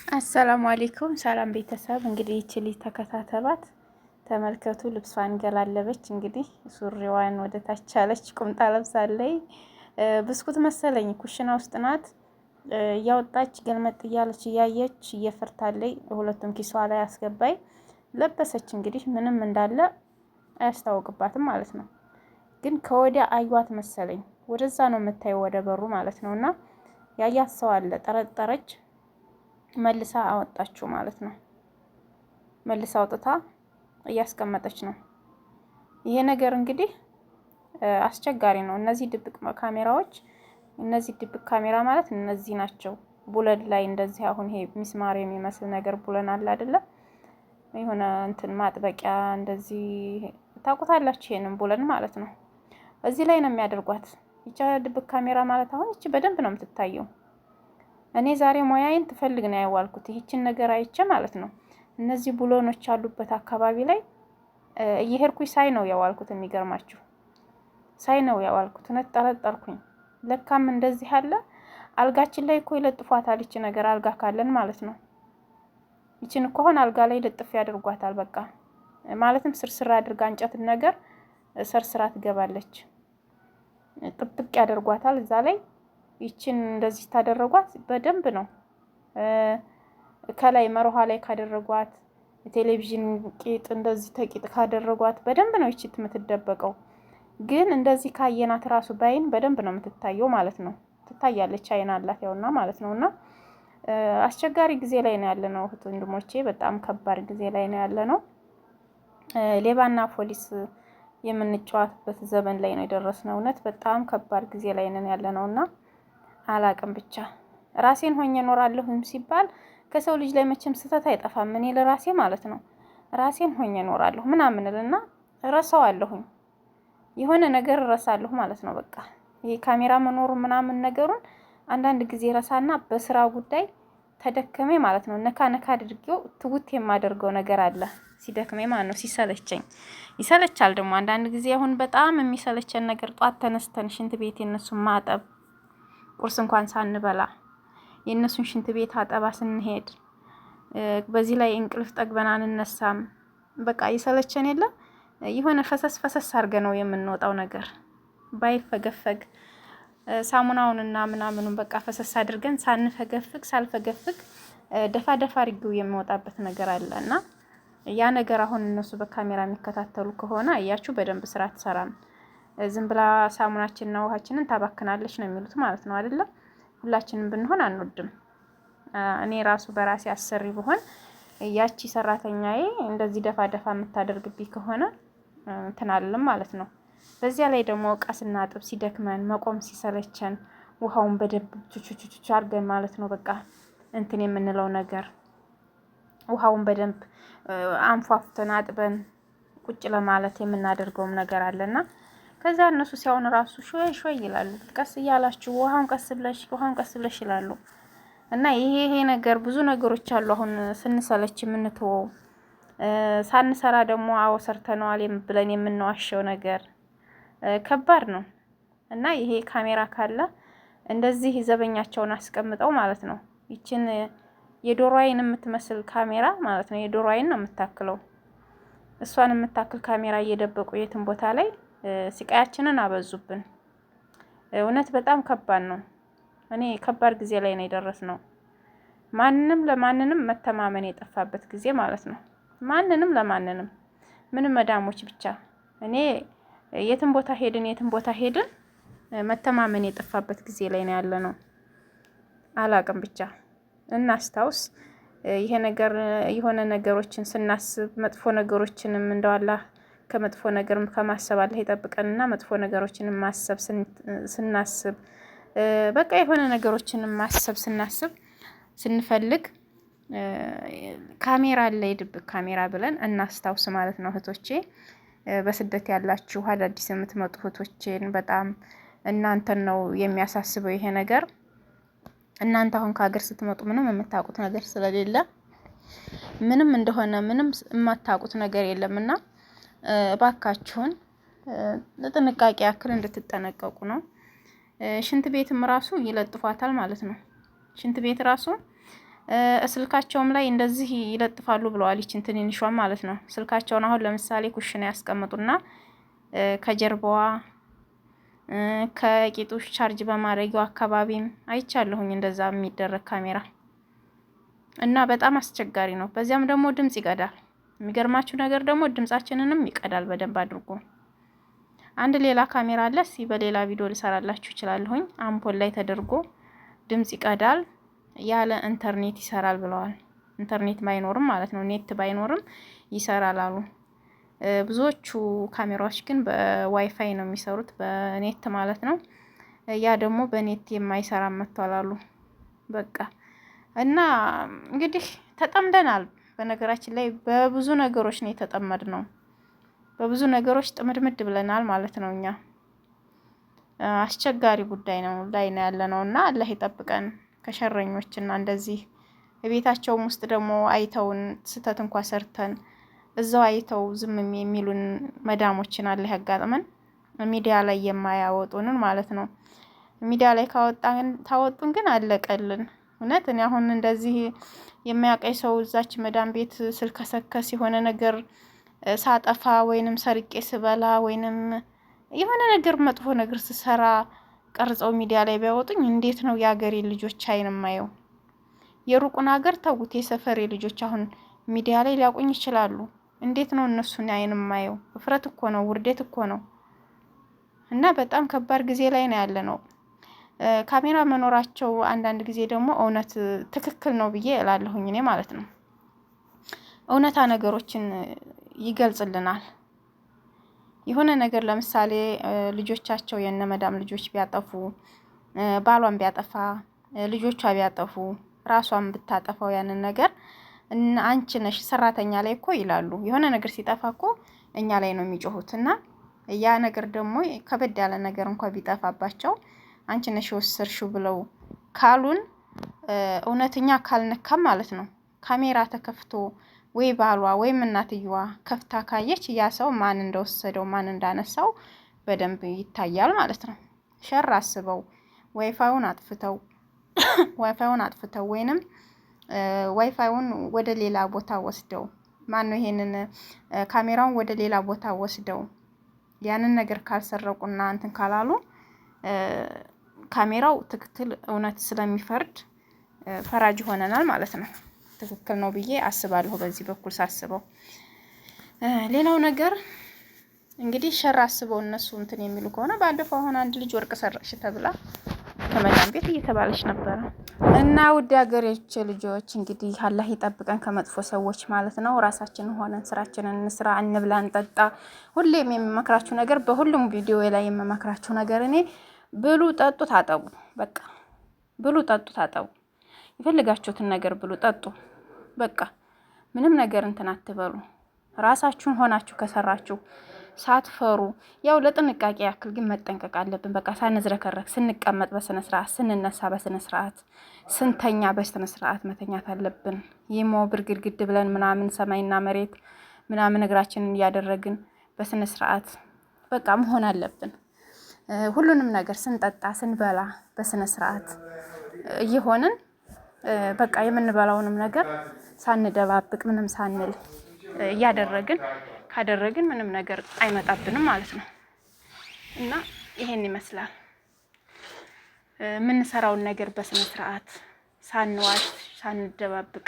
አሰላሙ አሌይኩም ሰላም ቤተሰብ። እንግዲህ ይቺ ልጅ ተከታተሏት፣ ተመልከቱ። ልብሷን ገላለበች። እንግዲህ ሱሪዋን ወደ ታች አለች፣ ቁምጣ ለብሳለች። ብስኩት መሰለኝ ኩሽና ውስጥ ናት። እያወጣች ገልመጥ እያለች እያየች እየፈርታለች። ሁለቱም ኪሷ ላይ አስገባይ ለበሰች። እንግዲህ ምንም እንዳለ አያስታውቅባትም ማለት ነው። ግን ከወዲያ አዩት መሰለኝ፣ ወደዛ ነው የምታየው፣ ወደ በሩ ማለት ነው። እና ያያት ሰው አለ፣ ጠረጠረች። መልሳ አወጣችሁ ማለት ነው። መልሳ አውጥታ እያስቀመጠች ነው። ይሄ ነገር እንግዲህ አስቸጋሪ ነው። እነዚህ ድብቅ ካሜራዎች፣ እነዚህ ድብቅ ካሜራ ማለት እነዚህ ናቸው። ቡለን ላይ እንደዚህ አሁን ይሄ ሚስማር የሚመስል ነገር ቡለን አለ አይደለ? የሆነ እንትን ማጥበቂያ እንደዚህ ታውቁታላችሁ። ይሄንን ቡለን ማለት ነው። እዚህ ላይ ነው የሚያደርጓት። ይቻ ድብቅ ካሜራ ማለት አሁን ይቺ በደንብ ነው የምትታየው። እኔ ዛሬ ሙያዬን ትፈልግ ነው ያዋልኩት። ይህችን ነገር አይቼ ማለት ነው። እነዚህ ቡሎኖች ያሉበት አካባቢ ላይ እየሄድኩኝ ሳይ ነው ያዋልኩት። የሚገርማችሁ ሳይ ነው ያዋልኩት። እውነት ጠረጠርኩኝ። ለካም እንደዚህ አለ። አልጋችን ላይ እኮ ይለጥፏታል። ይቺ ነገር አልጋ ካለን ማለት ነው። ይቺን እኮ አሁን አልጋ ላይ ልጥፍ ያደርጓታል። በቃ ማለትም ስርስራ አድርጋ እንጨትን ነገር ሰርስራ ትገባለች። ጥብቅ ያደርጓታል እዛ ላይ። ይችን እንደዚህ ታደረጓት በደንብ ነው። ከላይ መሮሃ ላይ ካደረጓት ቴሌቪዥን ቂጥ እንደዚህ ተቂጥ ካደረጓት በደንብ ነው ይቺ የምትደበቀው። ግን እንደዚህ ካየናት ራሱ ባይን በደንብ ነው የምትታየው ማለት ነው። ትታያለች፣ አይን አላት ያውና ማለት ነውና አስቸጋሪ ጊዜ ላይ ነው ያለነው እህት ወንድሞቼ። በጣም ከባድ ጊዜ ላይ ነው ያለነው። ሌባና ፖሊስ የምንጫወትበት ዘመን ላይ ነው የደረስነው። እውነት በጣም ከባድ ጊዜ ላይ ነን ያለነውና አላቅም ብቻ ራሴን ሆኜ እኖራለሁም ሲባል ከሰው ልጅ ላይ መቼም ስህተት አይጠፋም። እኔ ለራሴ ማለት ነው ራሴን ሆኜ እኖራለሁ ምናምን እልና እረሳዋለሁኝ። የሆነ ነገር እረሳለሁ ማለት ነው። በቃ ይሄ ካሜራ መኖሩ ምናምን ነገሩን አንዳንድ ጊዜ ረሳና በስራ ጉዳይ ተደከመኝ ማለት ነው። ነካ ነካ አድርጌው ትውት የማደርገው ነገር አለ ሲደክመኝ ማለት ነው። ሲሰለቸኝ ይሰለቻል ደግሞ አንዳንድ ጊዜ። አሁን በጣም የሚሰለቸን ነገር ጧት ተነስተን ሽንት ቤት የነሱን ማጠብ፣ ቁርስ እንኳን ሳንበላ የእነሱን ሽንት ቤት አጠባ ስንሄድ፣ በዚህ ላይ እንቅልፍ ጠግበን አንነሳም። በቃ ይሰለቸን የለ የሆነ ፈሰስ ፈሰስ አድርገ ነው የምንወጣው ነገር ባይፈገፈግ ሳሙናውንና ምናምኑን በቃ ፈሰስ አድርገን ሳልፈገፍግ ደፋ ደፋ አድርጌው የሚወጣበት ነገር አለ። እና ያ ነገር አሁን እነሱ በካሜራ የሚከታተሉ ከሆነ እያችሁ በደንብ ስራ ትሰራም። ዝም ብላ ሳሙናችንና ውሃችንን ታባክናለች ነው የሚሉት ማለት ነው አይደለም። ሁላችንም ብንሆን አንወድም። እኔ ራሱ በራሴ አሰሪ ብሆን ያቺ ሰራተኛዬ እንደዚህ ደፋ ደፋ የምታደርግብኝ ከሆነ እንትናልም ማለት ነው። በዚያ ላይ ደግሞ እቃ ስናጥብ ሲደክመን መቆም ሲሰለቸን ውሃውን በደንብ ቹቹቹቹ አድርገን ማለት ነው በቃ እንትን የምንለው ነገር ውሃውን በደንብ አንፏፍተን አጥበን ቁጭ ለማለት የምናደርገውም ነገር አለና ከዛ እነሱ ሲያውን ራሱ ሾይ ይላሉ። ቀስ እያላችሁ ውሃውን ቀስ ብለሽ ይላሉ። እና ይሄ ነገር ብዙ ነገሮች አሉ። አሁን ስንሰለች የምንተወው ሳንሰራ ደግሞ አዎ ሰርተነዋል ብለን የምንዋሸው ነገር ከባድ ነው። እና ይሄ ካሜራ ካለ እንደዚህ ዘበኛቸውን አስቀምጠው ማለት ነው። ይችን የዶሮ አይን የምትመስል ካሜራ ማለት ነው። የዶሮ አይን ነው የምታክለው። እሷን የምታክል ካሜራ እየደበቁ የትን ቦታ ላይ ስቃያችንን አበዙብን። እውነት በጣም ከባድ ነው። እኔ ከባድ ጊዜ ላይ ነው የደረስነው። ማንንም ለማንንም መተማመን የጠፋበት ጊዜ ማለት ነው። ማንንም ለማንንም ምንም መዳሞች ብቻ እኔ የትን ቦታ ሄድን መተማመን የጠፋበት ጊዜ ላይ ነው ያለነው። አላቅም ብቻ እናስታውስ። ይሄ ነገር የሆነ ነገሮችን ስናስብ መጥፎ ነገሮችንም እንደዋላ ከመጥፎ ነገርም ከማሰብ አለ ይጠብቀንና መጥፎ ነገሮችንም ማሰብ ስናስብ በቃ የሆነ ነገሮችንም ማሰብ ስንፈልግ ካሜራ አለ የድብቅ ካሜራ ብለን እናስታውስ ማለት ነው። እህቶቼ በስደት ያላችሁ አዳዲስ የምትመጡ እህቶቼን በጣም እናንተን ነው የሚያሳስበው ይሄ ነገር። እናንተ አሁን ከሀገር ስትመጡ ምንም የምታውቁት ነገር ስለሌለ ምንም እንደሆነ ምንም የማታውቁት ነገር የለምና እባካችሁን ለጥንቃቄ ያክል እንድትጠነቀቁ ነው። ሽንት ቤትም ራሱ ይለጥፏታል ማለት ነው። ሽንት ቤት ራሱ ስልካቸውም ላይ እንደዚህ ይለጥፋሉ ብለዋል። ይችን ትንንሿን ማለት ነው። ስልካቸውን አሁን ለምሳሌ ኩሽና ያስቀምጡና ከጀርባዋ ከቂጡሽ ቻርጅ በማድረጊያው አካባቢም አይቻለሁኝ እንደዛ የሚደረግ ካሜራ እና በጣም አስቸጋሪ ነው። በዚያም ደግሞ ድምጽ ይቀዳል። የሚገርማችሁ ነገር ደግሞ ድምጻችንንም ይቀዳል በደንብ አድርጎ። አንድ ሌላ ካሜራ አለ። እስኪ በሌላ ቪዲዮ ልሰራላችሁ እችላለሁኝ። አምፖል ላይ ተደርጎ ድምጽ ይቀዳል፣ ያለ ኢንተርኔት ይሰራል ብለዋል። ኢንተርኔት ባይኖርም ማለት ነው፣ ኔት ባይኖርም ይሰራል አሉ። ብዙዎቹ ካሜራዎች ግን በዋይፋይ ነው የሚሰሩት፣ በኔት ማለት ነው። ያ ደግሞ በኔት የማይሰራ መጥቷል አሉ። በቃ እና እንግዲህ ተጠምደናል። በነገራችን ላይ በብዙ ነገሮች ነው የተጠመድነው። በብዙ ነገሮች ጥምድምድ ብለናል ማለት ነው። እኛ አስቸጋሪ ጉዳይ ነው ላይ ነው ያለነው እና አላህ ይጠብቀን ከሸረኞችና እንደዚህ በቤታቸውም ውስጥ ደግሞ አይተውን ስተት እንኳን ሰርተን እዛው አይተው ዝም የሚሉን መዳሞችን አላህ ያጋጥመን። ሚዲያ ላይ የማያወጡንን ማለት ነው። ሚዲያ ላይ ታወጡን ግን አለቀልን። እውነት እኔ አሁን እንደዚህ የሚያቀኝ ሰው እዛች መዳም ቤት ስልከሰከስ የሆነ ነገር ሳጠፋ ወይንም ሰርቄ ስበላ ወይንም የሆነ ነገር መጥፎ ነገር ስሰራ ቀርጸው ሚዲያ ላይ ቢያወጡኝ እንዴት ነው የሀገሬ ልጆች አይን የማየው? የሩቁን ሀገር ተውት፣ የሰፈሬ ልጆች አሁን ሚዲያ ላይ ሊያውቁኝ ይችላሉ። እንዴት ነው እነሱን አይን የማየው? እፍረት እኮ ነው፣ ውርደት እኮ ነው። እና በጣም ከባድ ጊዜ ላይ ነው ያለ ነው። ካሜራ መኖራቸው አንዳንድ ጊዜ ደግሞ እውነት ትክክል ነው ብዬ እላለሁኝ እኔ ማለት ነው። እውነታ ነገሮችን ይገልጽልናል። የሆነ ነገር ለምሳሌ ልጆቻቸው የነ መዳም ልጆች ቢያጠፉ፣ ባሏን ቢያጠፋ፣ ልጆቿ ቢያጠፉ፣ ራሷን ብታጠፋው ያንን ነገር አንቺ ነሽ ሰራተኛ ላይ እኮ ይላሉ። የሆነ ነገር ሲጠፋ እኮ እኛ ላይ ነው የሚጮሁት። እና ያ ነገር ደግሞ ከበድ ያለ ነገር እንኳን ቢጠፋባቸው አንቺ ነሽ የወሰድሽው ብለው ካሉን እውነተኛ ካልነካም ማለት ነው ካሜራ ተከፍቶ ወይ ባሏ ወይም እናትየዋ ከፍታ ካየች ያ ሰው ማን እንደወሰደው ማን እንዳነሳው በደንብ ይታያል ማለት ነው። ሸር አስበው ዋይፋዩን አጥፍተው ወይንም ዋይፋዩን ወደ ሌላ ቦታ ወስደው ማን ነው ይሄንን ካሜራውን ወደ ሌላ ቦታ ወስደው ያንን ነገር ካልሰረቁና እንትን ካላሉ ካሜራው ትክክል እውነት ስለሚፈርድ ፈራጅ ሆነናል ማለት ነው። ትክክል ነው ብዬ አስባለሁ በዚህ በኩል ሳስበው። ሌላው ነገር እንግዲህ ሸር አስበው እነሱ እንትን የሚሉ ከሆነ ባለፈው አሁን አንድ ልጅ ወርቅ ሰረቅሽ ተብላ ከመዳም ቤት እየተባለች ነበረ። እና ውድ ሀገሬዎች ልጆች እንግዲህ አላህ ይጠብቀን ከመጥፎ ሰዎች ማለት ነው። ራሳችንን ሆነን ስራችንን እንስራ፣ እንብላ፣ እንጠጣ። ሁሌም የምመክራችሁ ነገር በሁሉም ቪዲዮ ላይ የምመክራችሁ ነገር እኔ ብሉ፣ ጠጡ፣ ታጠቡ። በቃ ብሉ፣ ጠጡ፣ ታጠቡ። የፈልጋችሁትን ነገር ብሉ፣ ጠጡ። በቃ ምንም ነገር እንትን አትበሉ። ራሳችሁን ሆናችሁ ከሰራችሁ ሳትፈሩ፣ ያው ለጥንቃቄ ያክል ግን መጠንቀቅ አለብን። በቃ ሳንዝረከረክ፣ ስንቀመጥ በስነ ስርዓት፣ ስንነሳ በስነ ስርዓት፣ ስንተኛ በስነ ስርዓት መተኛት አለብን። ይሞ ብርግድግድ ብለን ምናምን ሰማይና መሬት ምናምን እግራችንን እያደረግን በስነ ስርዓት በቃ መሆን አለብን። ሁሉንም ነገር ስንጠጣ ስንበላ በስነ ስርዓት እየሆንን በቃ የምንበላውንም ነገር ሳንደባብቅ ምንም ሳንል እያደረግን ካደረግን ምንም ነገር አይመጣብንም ማለት ነው። እና ይሄን ይመስላል የምንሰራውን ነገር በስነ ስርዓት ሳንዋሽ ሳንደባብቅ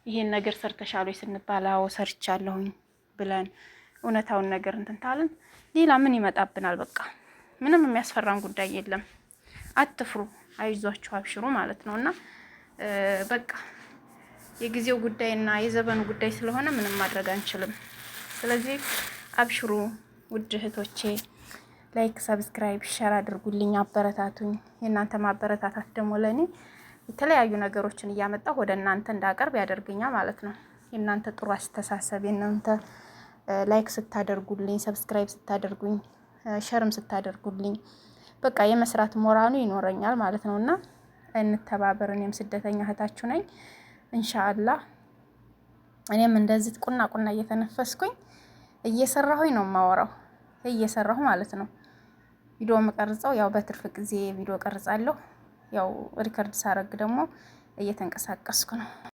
ይሄን ነገር ሰርተሻል ወይ ስንባል አዎ ሰርቻለሁኝ ብለን እውነታውን ነገር እንትን ታልን ሌላ ምን ይመጣብናል? በቃ ምንም የሚያስፈራን ጉዳይ የለም። አትፍሩ፣ አይዟችሁ፣ አብሽሩ ማለት ነው። እና በቃ የጊዜው ጉዳይና የዘመኑ ጉዳይ ስለሆነ ምንም ማድረግ አንችልም። ስለዚህ አብሽሩ ውድ እህቶቼ፣ ላይክ፣ ሰብስክራይብ፣ ሼር አድርጉልኝ፣ አበረታቱኝ። የእናንተ ማበረታታት ደግሞ ለእኔ የተለያዩ ነገሮችን እያመጣሁ ወደ እናንተ እንዳቀርብ ያደርገኛል ማለት ነው። የእናንተ ጥሩ አስተሳሰብ፣ የእናንተ ላይክ ስታደርጉልኝ፣ ሰብስክራይብ ስታደርጉኝ፣ ሸርም ስታደርጉልኝ በቃ የመስራት ሞራሉ ይኖረኛል ማለት ነው። እና እንተባበር። እኔም ስደተኛ እህታችሁ ነኝ። ኢንሻአላህ እኔም እንደዚህ ቁና እየተነፈስኩኝ እየሰራሁኝ ነው የማወራው፣ እየሰራሁ ማለት ነው። ቪዲዮ መቀርጸው ያው በትርፍ ጊዜ ቪዲዮ ቀርጻለሁ። ያው ሪከርድ ሳረግ ደግሞ እየተንቀሳቀስኩ ነው።